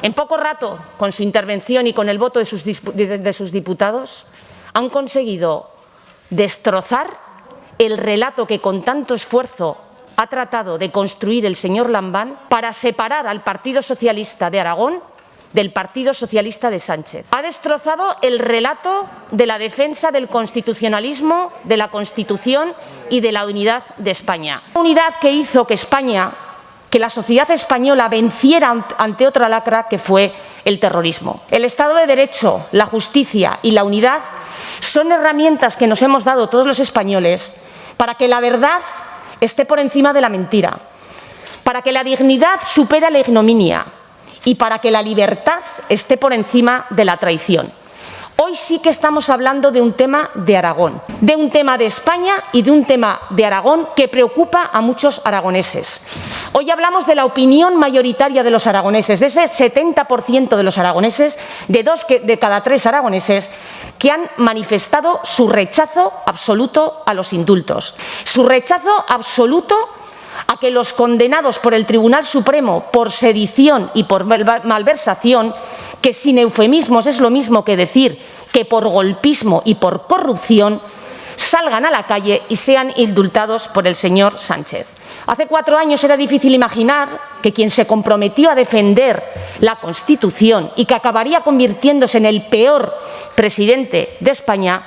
En poco rato, con su intervención y con el voto de sus diputados, han conseguido destrozar el relato que con tanto esfuerzo ha tratado de construir el señor Lambán para separar al Partido Socialista de Aragón del Partido Socialista de Sánchez. Ha destrozado el relato de la defensa del constitucionalismo, de la Constitución y de la unidad de España. Una unidad que hizo que la sociedad española venciera ante otra lacra que fue el terrorismo. El Estado de Derecho, la justicia y la unidad son herramientas que nos hemos dado todos los españoles para que la verdad esté por encima de la mentira, para que la dignidad supere la ignominia y para que la libertad esté por encima de la traición. Hoy sí que estamos hablando de un tema de Aragón, de un tema de España y de un tema de Aragón que preocupa a muchos aragoneses. Hoy hablamos de la opinión mayoritaria de los aragoneses, de ese 70% de los aragoneses, de 2 de cada 3 aragoneses, que han manifestado su rechazo absoluto a los indultos, su rechazo absoluto a que los condenados por el Tribunal Supremo por sedición y por malversación, que sin eufemismos es lo mismo que decir que por golpismo y por corrupción, salgan a la calle y sean indultados por el señor Sánchez. Hace 4 años era difícil imaginar que quien se comprometió a defender la Constitución y que acabaría convirtiéndose en el peor presidente de España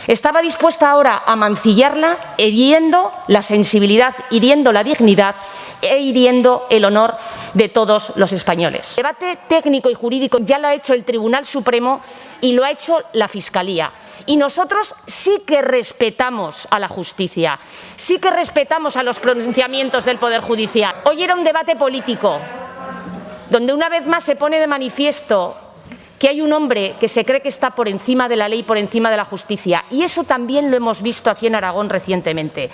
estaba dispuesta ahora a mancillarla, hiriendo la sensibilidad, hiriendo la dignidad e hiriendo el honor de todos los españoles. El debate técnico y jurídico ya lo ha hecho el Tribunal Supremo y lo ha hecho la Fiscalía. Y nosotros sí que respetamos a la justicia, sí que respetamos a los pronunciamientos del Poder Judicial. Hoy era un debate político, donde una vez más se pone de manifiesto que hay un hombre que se cree que está por encima de la ley, por encima de la justicia. Y eso también lo hemos visto aquí en Aragón recientemente.